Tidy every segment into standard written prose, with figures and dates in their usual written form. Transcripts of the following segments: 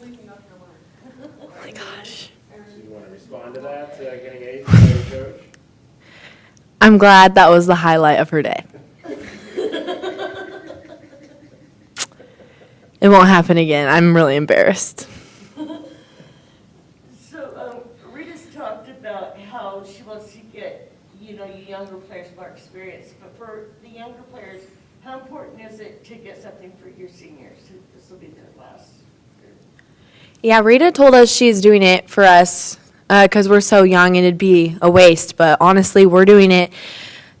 Oh my gosh. So you want to respond to that, getting aged by your coach? I'm glad that was the highlight of her day. It won't happen again. I'm really embarrassed. So Rita's talked about how she wants to get, you younger players more experience. But for the younger players, how important is it to get something for your seniors? This will be their last year. Yeah, Rita told us she's doing it for us because we're so young and it'd be a waste. But honestly, we're doing it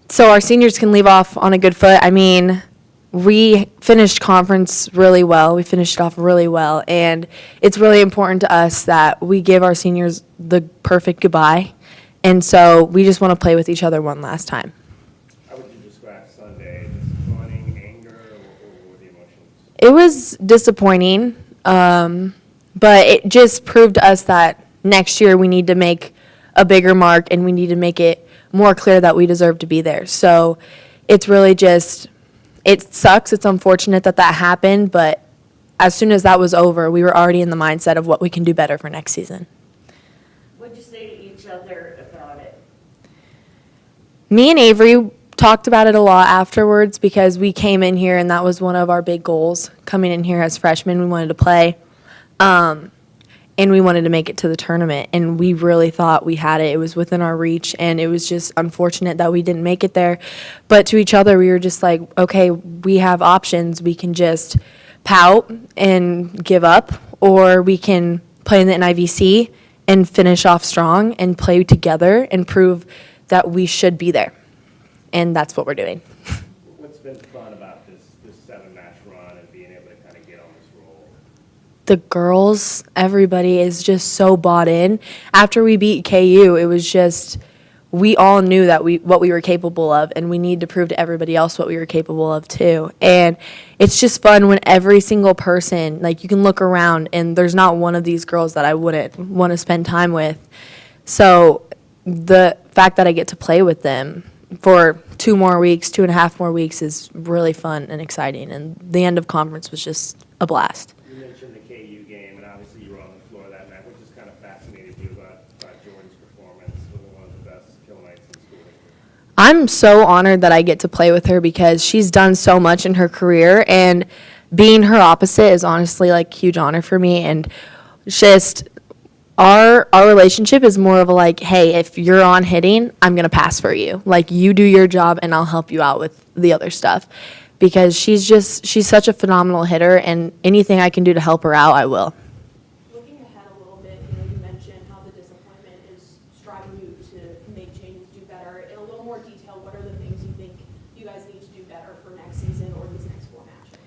so our seniors can leave off on a good foot. I mean, we finished conference really well. We finished off really well. And it's really important to us that we give our seniors the perfect goodbye. And so we just want to play with each other one last time. How would you describe Sunday? Disappointing, anger, or what were the emotions? It was disappointing, but it just proved to us that next year we need to make a bigger mark and we need to make it more clear that we deserve to be there. So it's really just, it sucks. It's unfortunate that that happened, but as soon as that was over, we were already in the mindset of what we can do better for next season. What did you say to each other about it? Me and Avery talked about it a lot afterwards because we came in here and that was one of our big goals. Coming in here as freshmen, we wanted to play. And we wanted to make it to the tournament, and we really thought we had it. It was within our reach, and it was just unfortunate that we didn't make it there. But to each other, we were just like, okay, we have options. We can just pout and give up, or we can play in the NIVC and finish off strong and play together and prove that we should be there. And that's what we're doing. What's been fun about this 7-match run and being able to kind of get on this roll? The girls, everybody is just so bought in. After we beat KU, it was just, we all knew that what we were capable of, and we need to prove to everybody else what we were capable of too. And it's just fun when every single person, like you can look around and there's not one of these girls that I wouldn't want to spend time with. So the fact that I get to play with them for 2.5 more weeks is really fun and exciting. And the end of conference was just a blast. You mentioned the KU game, and obviously you were on the floor that night. What just kind of fascinated you about Jordan's performance? Was it one of the best kill nights in school history? I'm so honored that I get to play with her because she's done so much in her career, and being her opposite is honestly like a huge honor for me. And just our relationship is more of a like, hey, if you're on hitting, I'm going to pass for you. Like, you do your job and I'll help you out with the other stuff. Because she's such a phenomenal hitter, and anything I can do to help her out, I will. Looking ahead a little bit, you mentioned how the disappointment is striving you to make changes, do better. In a little more detail, what are the things you think you guys need to do better for next season or these next 4 matches?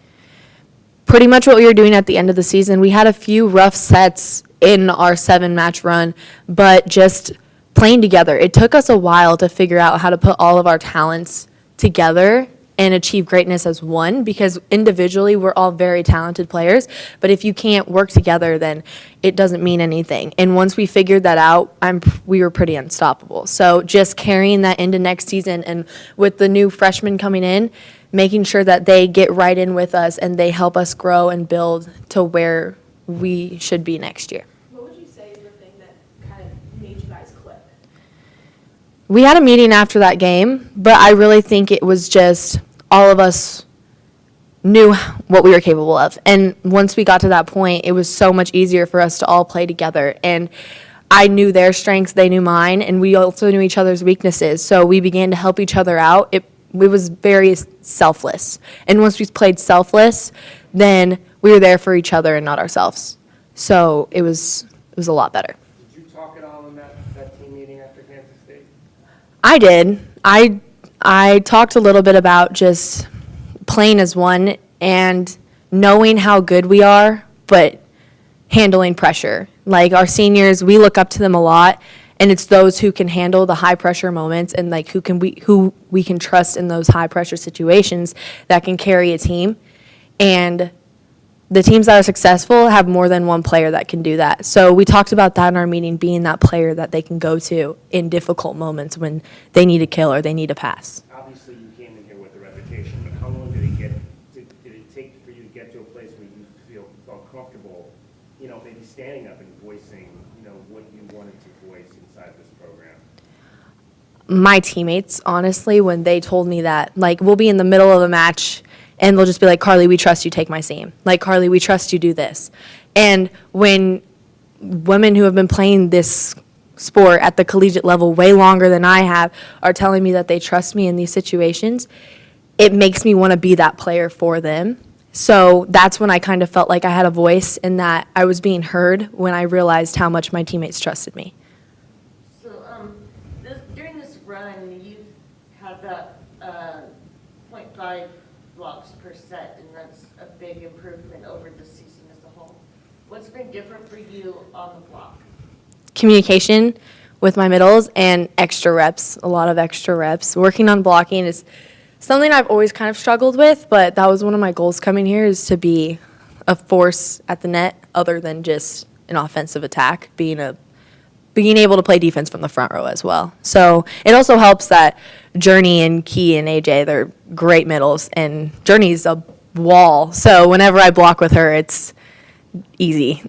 Pretty much what we were doing at the end of the season. We had a few rough sets in our 7-match run, but just playing together. It took us a while to figure out how to put all of our talents together and achieve greatness as one, because individually we're all very talented players, but if you can't work together, then it doesn't mean anything. And once we figured that out, we were pretty unstoppable. So just carrying that into next season, and with the new freshmen coming in, making sure that they get right in with us and they help us grow and build to where we should be next year. What would you say is the thing that kind of made you guys click? We had a meeting after that game, but I really think it was just all of us knew what we were capable of. And once we got to that point, it was so much easier for us to all play together. And I knew their strengths, they knew mine, and we also knew each other's weaknesses. So we began to help each other out. It was very selfless. And once we played selfless, then we were there for each other and not ourselves. So it was a lot better. Did you talk at all in that team meeting after Kansas State? I did. I talked a little bit about just playing as one and knowing how good we are, but handling pressure. Like, our seniors, we look up to them a lot, and it's those who can handle the high pressure moments and like who we can trust in those high pressure situations that can carry a team. And the teams that are successful have more than one player that can do that. So we talked about that in our meeting, being that player that they can go to in difficult moments when they need a kill or they need a pass. Obviously, you came in here with a reputation, but how long did it take for you to get to a place where you felt comfortable maybe standing up and voicing, what you wanted to voice inside this program? My teammates, honestly, when they told me that, like, we'll be in the middle of a match and they'll just be like, Carlie, we trust you, take my seam. Like, Carlie, we trust you, do this. And when women who have been playing this sport at the collegiate level way longer than I have are telling me that they trust me in these situations, it makes me want to be that player for them. So that's when I kind of felt like I had a voice and that I was being heard when I realized how much my teammates trusted me. So, during this run, you've had about 0.5 blocks per set, and that's a big improvement over the season as a whole. What's been different for you on the block? Communication with my middles and extra reps, a lot of extra reps. Working on blocking is something I've always kind of struggled with, but that was one of my goals coming here, is to be a force at the net other than just an offensive attack, being able to play defense from the front row as well. So it also helps that Journey and Key and AJ, they're great middles, and Journey's a wall. So whenever I block with her, it's easy.